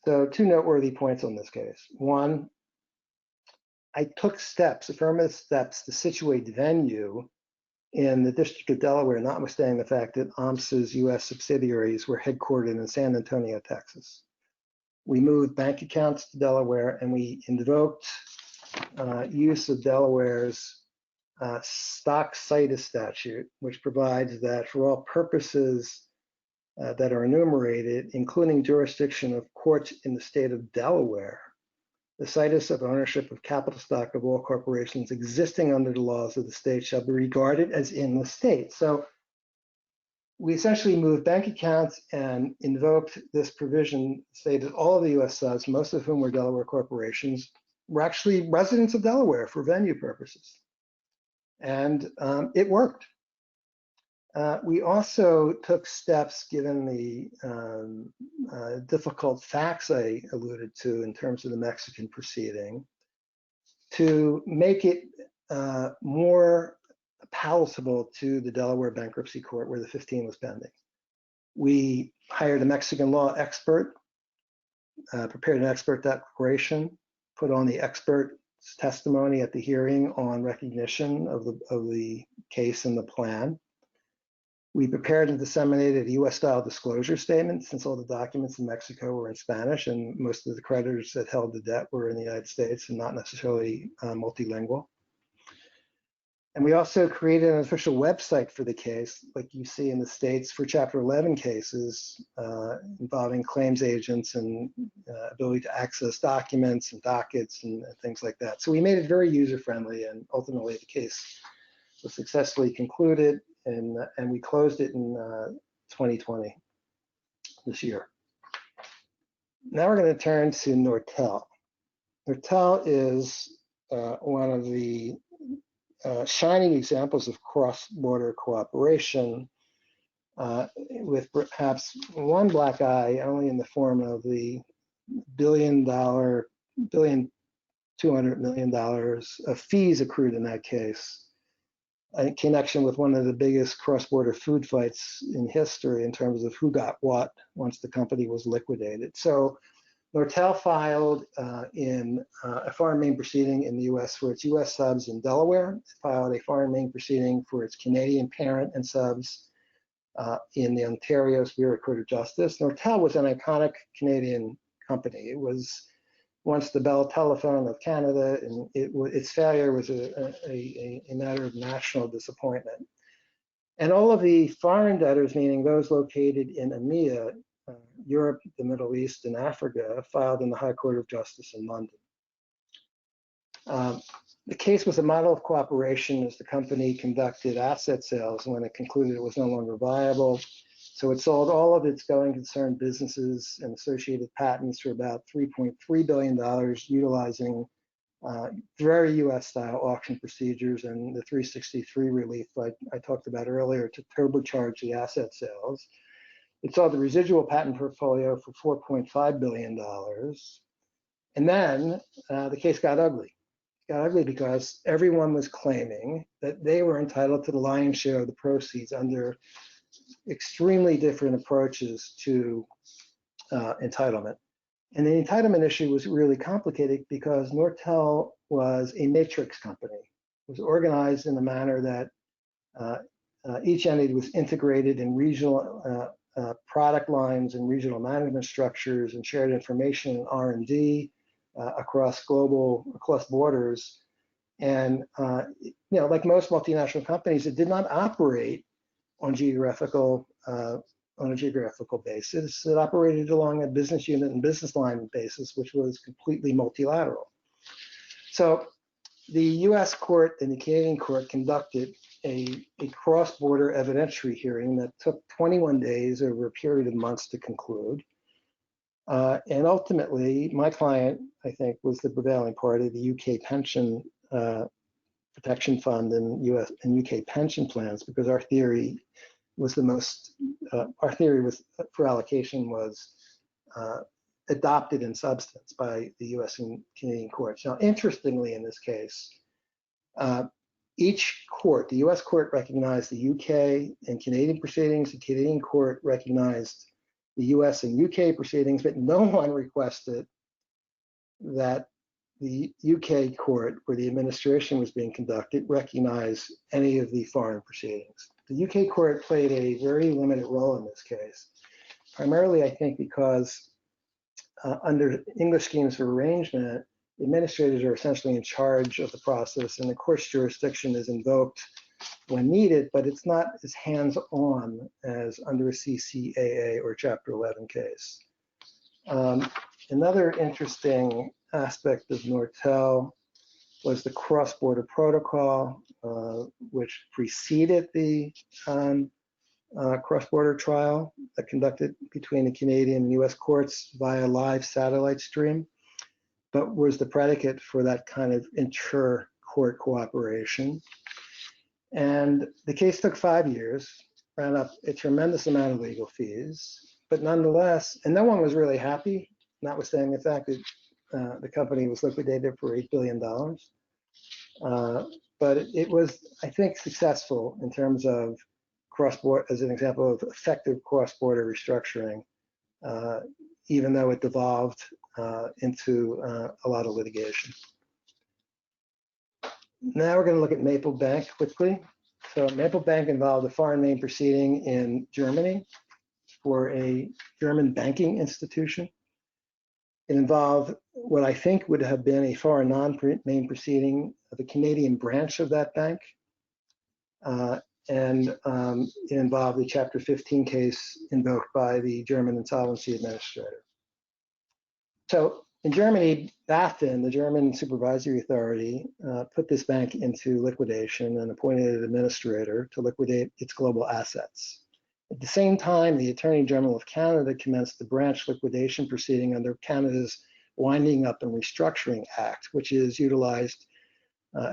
So 2 noteworthy points on this case. One, I took affirmative steps to situate venue in the District of Delaware, notwithstanding the fact that AHMSA's US subsidiaries were headquartered in San Antonio, Texas. We moved bank accounts to Delaware, and we invoked use of Delaware's stock situs statute, which provides that for all purposes that are enumerated, including jurisdiction of courts in the state of Delaware, the situs of ownership of capital stock of all corporations existing under the laws of the state shall be regarded as in the state. So we essentially moved bank accounts and invoked this provision, stated all of the US subs, most of whom were Delaware corporations, were actually residents of Delaware for venue purposes. And it worked. We also took steps, given the difficult facts I alluded to in terms of the Mexican proceeding, to make it more palatable to the Delaware Bankruptcy Court where the 15 was pending. We hired a Mexican law expert, prepared an expert declaration, put on the expert's testimony at the hearing on recognition of the case and the plan. We prepared and disseminated a US-style disclosure statement, since all the documents in Mexico were in Spanish and most of the creditors that held the debt were in the United States and not necessarily multilingual. And we also created an official website for the case, like you see in the States for Chapter 11 cases involving claims agents and ability to access documents and dockets and things like that. So we made it very user-friendly, and ultimately the case was successfully concluded and we closed it in 2020, this year. Now we're going to turn to NORTEL. NORTEL is one of the shining examples of cross-border cooperation, with perhaps one black eye only in the form of the $200 million of fees accrued in that case, in connection with one of the biggest cross-border food fights in history in terms of who got what once the company was liquidated. So NORTEL filed in a foreign main proceeding in the US for its US subs in Delaware. It filed a foreign main proceeding for its Canadian parent and subs in the Ontario Superior Court of Justice. NORTEL was an iconic Canadian company. It was once the Bell Telephone of Canada, and its failure was a matter of national disappointment. And all of the foreign debtors, meaning those located in EMEA, Europe, the Middle East, and Africa, filed in the High Court of Justice in London. The case was a model of cooperation as the company conducted asset sales when it concluded it was no longer viable. So it sold all of its going concern businesses and associated patents for about $3.3 billion, utilizing very US-style auction procedures and the 363 relief I talked about earlier to turbocharge the asset sales. It sold the residual patent portfolio for $4.5 billion. And then the case got ugly. It got ugly because everyone was claiming that they were entitled to the lion's share of the proceeds under extremely different approaches to entitlement. And the entitlement issue was really complicated because NORTEL was a matrix company. It was organized in a manner that each entity was integrated in regional product lines and regional management structures and shared information and R&D across borders. And like most multinational companies, it did not operate on a geographical basis. It operated along a business unit and business line basis, which was completely multilateral. So the US court and the Canadian court conducted a cross-border evidentiary hearing that took 21 days over a period of months to conclude. And ultimately, my client, I think, was the prevailing party, the UK pension protection fund and US and UK pension plans, because our theory was for allocation was adopted in substance by the US and Canadian courts. Now, interestingly, in this case, each court, the US court recognized the UK and Canadian proceedings, the Canadian court recognized the US and UK proceedings, but no one requested that the UK court, where the administration was being conducted, recognize any of the foreign proceedings. The UK court played a very limited role in this case, primarily, I think, because under English schemes of arrangement, administrators are essentially in charge of the process, and the court's jurisdiction is invoked when needed, but it's not as hands-on as under a CCAA or Chapter 11 case. Another interesting aspect of NORTEL was the cross-border protocol, which preceded the cross-border trial that conducted between the Canadian and US courts via live satellite stream, but was the predicate for that kind of inter-court cooperation. And the case took 5 years, ran up a tremendous amount of legal fees, but nonetheless, and no one was really happy, notwithstanding the fact that the company was liquidated for $8 billion. But it was, I think, successful in terms of cross-border, as an example of effective cross-border restructuring, even though it devolved into a lot of litigation. Now we're going to look at Maple Bank quickly. So Maple Bank involved a foreign main proceeding in Germany for a German banking institution. It involved what I think would have been a foreign non-main proceeding of a Canadian branch of that bank. And it involved a Chapter 15 case invoked by the German Insolvency Administrator. So In Germany, BaFin, the German supervisory authority, put this bank into liquidation and appointed an administrator to liquidate its global assets. At the same time, the Attorney General of Canada commenced the branch liquidation proceeding under Canada's Winding Up and Restructuring Act, which is utilized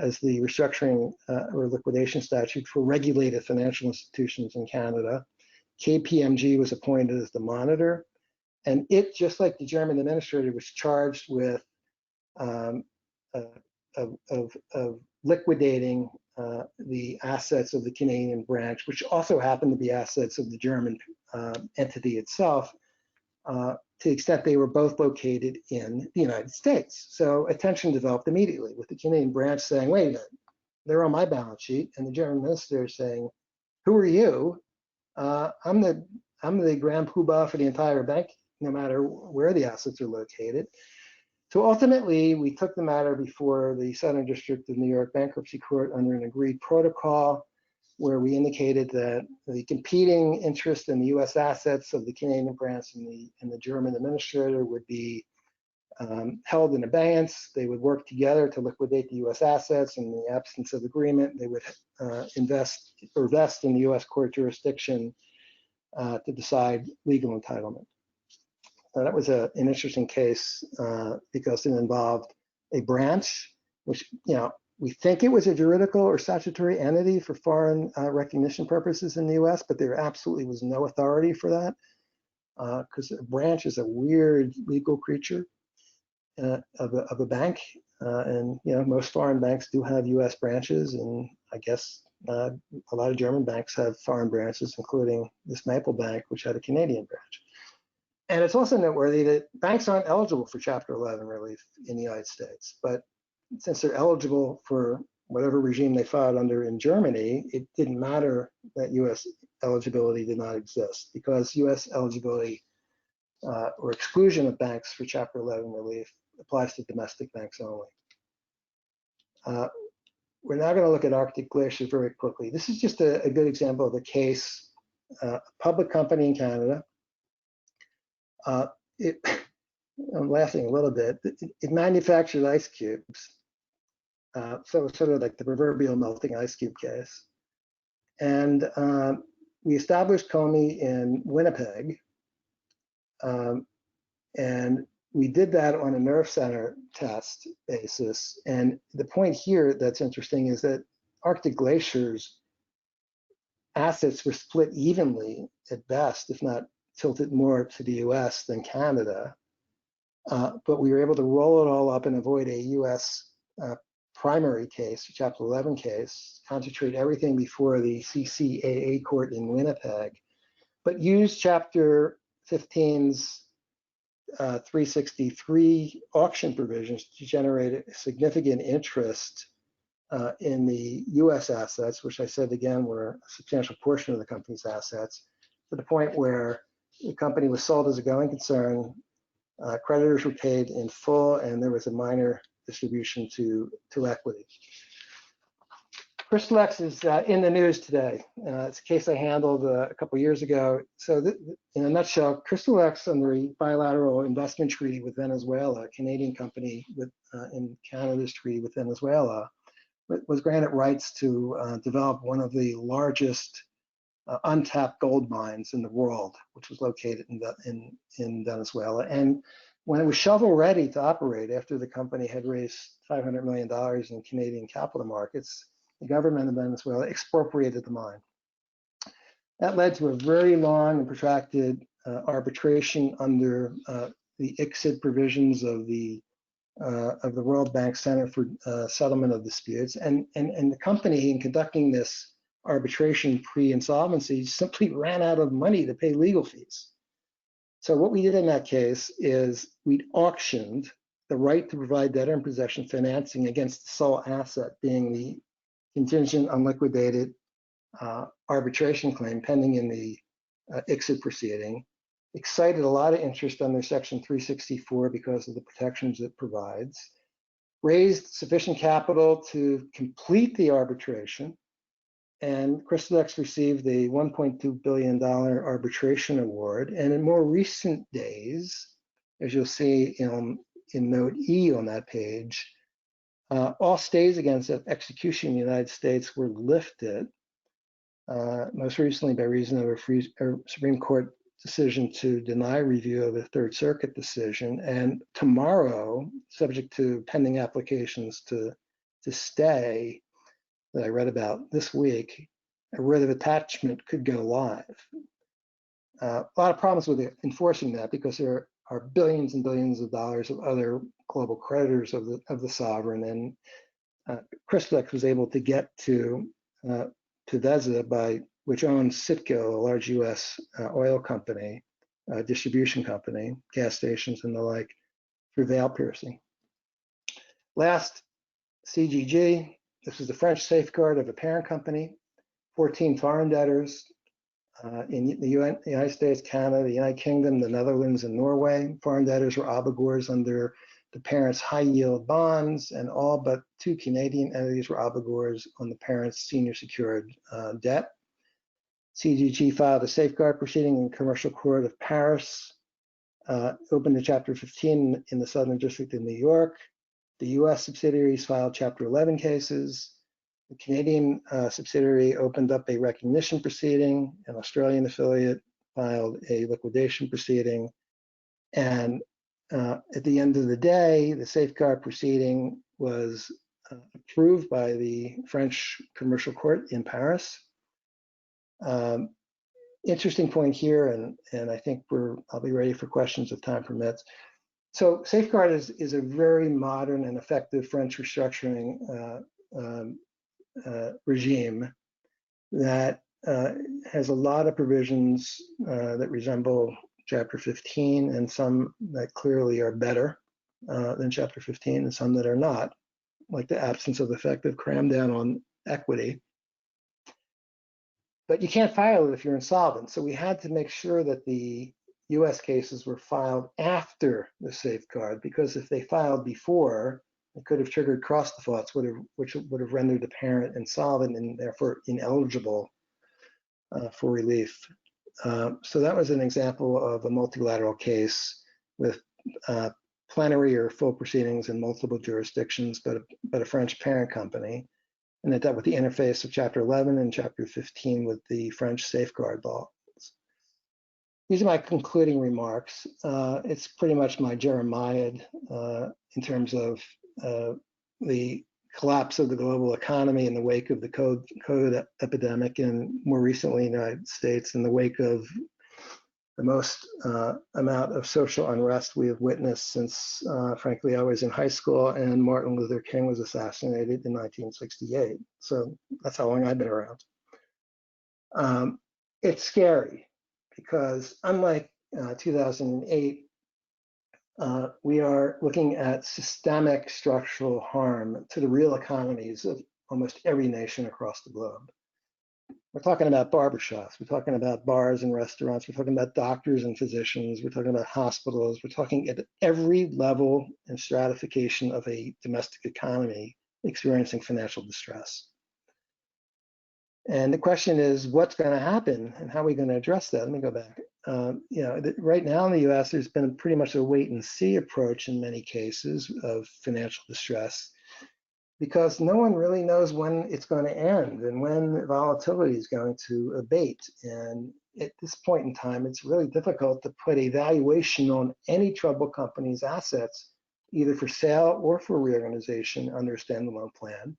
as the restructuring or liquidation statute for regulated financial institutions in Canada. KPMG was appointed as the monitor, and it, just like the German administrator, was charged with of liquidating the assets of the Canadian branch, which also happened to be assets of the German entity itself, to the extent they were both located in the United States. So attention developed immediately, with the Canadian branch saying, wait a minute, they're on my balance sheet, and the German minister saying, who are you? I'm the grand poobah for the entire bank, no matter where the assets are located. So ultimately, we took the matter before the Southern District of New York Bankruptcy Court under an agreed protocol, where we indicated that the competing interest in the U.S. assets of the Canadian branch and the German administrator would be held in abeyance. They would work together to liquidate the U.S. assets. In the absence of agreement, they would invest or vest in the U.S. court jurisdiction to decide legal entitlement. That was an interesting case because it involved a branch, which, we think it was a juridical or statutory entity for foreign recognition purposes in the US, but there absolutely was no authority for that because a branch is a weird legal creature of a bank. And, most foreign banks do have US branches, and I guess a lot of German banks have foreign branches, including this Maple Bank, which had a Canadian branch. And it's also noteworthy that banks aren't eligible for Chapter 11 relief in the United States, but since they're eligible for whatever regime they filed under in Germany, it didn't matter that US eligibility did not exist, because US eligibility or exclusion of banks for Chapter 11 relief applies to domestic banks only. We're now going to look at Arctic Glacier very quickly. This is just a good example of a case, a public company in Canada. I'm laughing a little bit. It manufactured ice cubes. So sort of like the proverbial melting ice cube case. And we established COMI in Winnipeg. And we did that on a nerve center test basis. And the point here that's interesting is that Arctic Glacier's assets were split evenly at best, if not tilted more to the US than Canada. But we were able to roll it all up and avoid a US primary case, Chapter 11 case, concentrate everything before the CCAA court in Winnipeg, but use Chapter 15's 363 auction provisions to generate a significant interest in the US assets, which I said again were a substantial portion of the company's assets, to the point where the company was sold as a going concern, creditors were paid in full, and there was a minor distribution to equity. CRYSTALLEX is in the news today. It's a case I handled a couple years ago. So in a nutshell, CRYSTALLEX, under a bilateral investment treaty with Venezuela, a Canadian company in Canada's treaty with Venezuela, was granted rights to develop one of the largest untapped gold mines in the world, which was located in Venezuela. And when it was shovel ready to operate, after the company had raised $500 million in Canadian capital markets, the government of Venezuela expropriated the mine. That led to a very long and protracted arbitration under the ICSID provisions of the World Bank Center for Settlement of Disputes. And the company, in conducting this arbitration pre-insolvency, simply ran out of money to pay legal fees. So what we did in that case is we auctioned the right to provide debtor in possession financing against the sole asset, being the contingent unliquidated arbitration claim pending in the ICSID proceeding. Excited a lot of interest under Section 364 because of the protections it provides. Raised sufficient capital to complete the arbitration, and CRYSTALLEX received a $1.2 billion arbitration award. And in more recent days, as you'll see in in note E on that page, all stays against execution in the United States were lifted, most recently by reason of a Supreme Court decision to deny review of a Third Circuit decision. And tomorrow, subject to pending applications to stay that I read about this week, a writ of attachment could go live. A lot of problems with enforcing that because there are billions and billions of dollars of other global creditors of the sovereign, and CRYSTALLEX was able to get to VESA, which owns Citgo, a large U.S. oil company, distribution company, gas stations and the like, through veil piercing. Last, CGG. This is the French safeguard of a parent company. 14 foreign debtors in the United States, Canada, the United Kingdom, the Netherlands, and Norway. Foreign debtors were obligors under the parent's high-yield bonds, and all but 2 Canadian entities were obligors on the parent's senior secured debt. CGG filed a safeguard proceeding in Commercial Court of Paris, opened to Chapter 15 in the Southern District of New York. The U.S. subsidiaries filed Chapter 11 cases. The Canadian subsidiary opened up a recognition proceeding. An Australian affiliate filed a liquidation proceeding. And at the end of the day, the safeguard proceeding was approved by the French Commercial Court in Paris. Interesting point here, and I think I'll be ready for questions if time permits. So safeguard is a very modern and effective French restructuring regime that has a lot of provisions that resemble Chapter 15, and some that clearly are better than Chapter 15, and some that are not, like the absence of effective cram down on equity. But you can't file it if you're insolvent. So we had to make sure that the US cases were filed after the safeguard, because if they filed before, it could have triggered cross defaults, which would have rendered the parent insolvent and therefore ineligible for relief. So that was an example of a multilateral case with plenary or full proceedings in multiple jurisdictions, but a French parent company. And it dealt with the interface of Chapter 11 and Chapter 15 with the French safeguard laws. These are my concluding remarks. It's pretty much my Jeremiad in terms of the collapse of the global economy in the wake of the COVID epidemic, and more recently in the United States in the wake of the most amount of social unrest we have witnessed since, frankly, I was in high school and Martin Luther King was assassinated in 1968. So that's how long I've been around. It's scary because unlike 2008, we are looking at systemic structural harm to the real economies of almost every nation across the globe. We're talking about barbershops, we're talking about bars and restaurants, we're talking about doctors and physicians, we're talking about hospitals, we're talking at every level and stratification of a domestic economy experiencing financial distress. And the question is, what's going to happen and how are we going to address that? Let me go back. Right now in the US, there's been pretty much a wait and see approach in many cases of financial distress, because no one really knows when it's going to end and when volatility is going to abate. And at this point in time, it's really difficult to put a valuation on any troubled company's assets, either for sale or for reorganization under a standalone plan.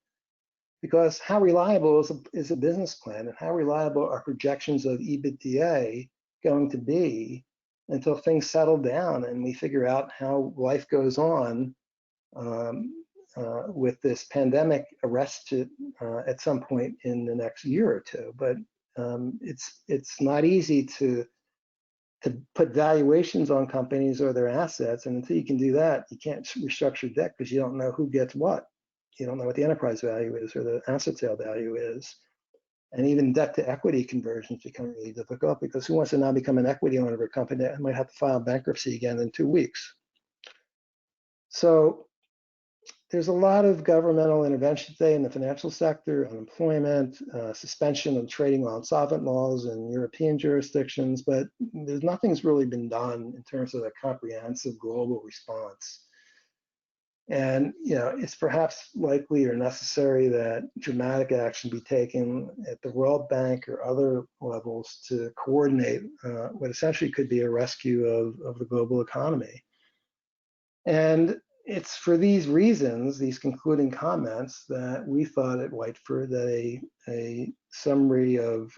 Because how reliable is a business plan, and how reliable are projections of EBITDA going to be until things settle down and we figure out how life goes on with this pandemic arrested at some point in the next year or two. But it's not easy to put valuations on companies or their assets, and until you can do that, you can't restructure debt because you don't know who gets what. You don't know what the enterprise value is or the asset sale value is. And even debt to equity conversions become really difficult, because who wants to now become an equity owner of a company that might have to file bankruptcy again in 2 weeks? So there's a lot of governmental intervention today in the financial sector, unemployment, suspension of trading on insolvent laws in European jurisdictions, but nothing's really been done in terms of a comprehensive global response. And it's perhaps likely or necessary that dramatic action be taken at the World Bank or other levels to coordinate what essentially could be a rescue of the global economy. And it's for these reasons, these concluding comments, that we thought at Whiteford that a summary of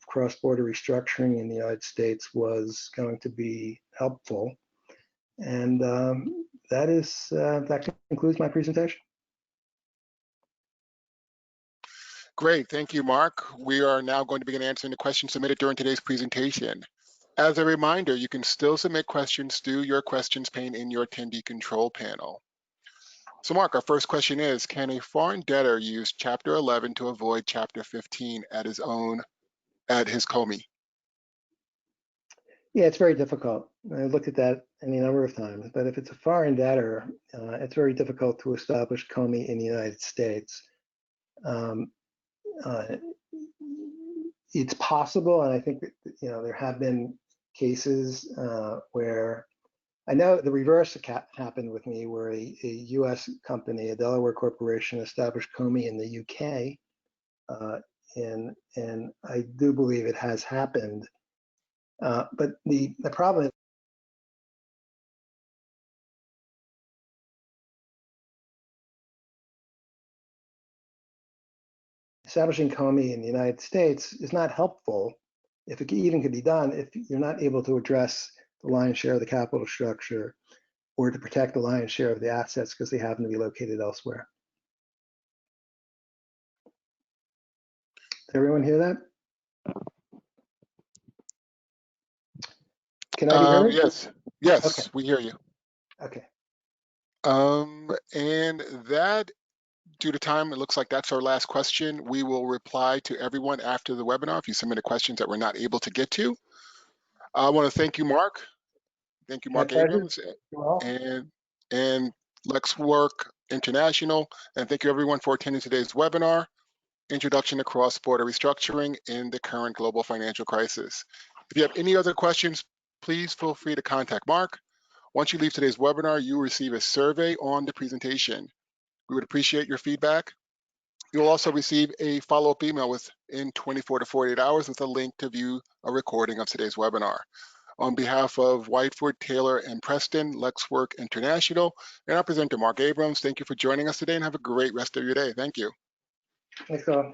cross-border restructuring in the United States was going to be helpful. And that concludes my presentation. Great, thank you, Mark. We are now going to begin answering the questions submitted during today's presentation. As a reminder, you can still submit questions through your questions pane in your attendee control panel. So Mark, our first question is, can a foreign debtor use Chapter 11 to avoid Chapter 15 at his COMI? Yeah, it's very difficult. I looked at that any number of times, but if it's a foreign debtor, it's very difficult to establish COMI in the United States. It's possible, and I think that, there have been cases where I know the reverse happened with me, where a U.S. company, a Delaware corporation, established COMI in the UK, and I do believe it has happened. But the problem is establishing COMI in the United States is not helpful, if it even could be done, if you're not able to address the lion's share of the capital structure or to protect the lion's share of the assets because they happen to be located elsewhere. Did everyone hear that? Can I be heard? Yes, Okay. We hear you. Okay. And that, due to time, it looks like that's our last question. We will reply to everyone after the webinar if you submitted questions that we're not able to get to. I want to thank you, Mark. Thank you, Mark Abrams, and LexWork International. And thank you, everyone, for attending today's webinar, Introduction to Cross-Border Restructuring in the Current Global Financial Crisis. If you have any other questions, please feel free to contact Mark. Once you leave today's webinar, you will receive a survey on the presentation. We would appreciate your feedback. You'll also receive a follow-up email within 24 to 48 hours with a link to view a recording of today's webinar. On behalf of Whiteford, Taylor, and Preston, LexWork International, and our presenter, Mark Abrams, thank you for joining us today and have a great rest of your day. Thank you. Thanks, all.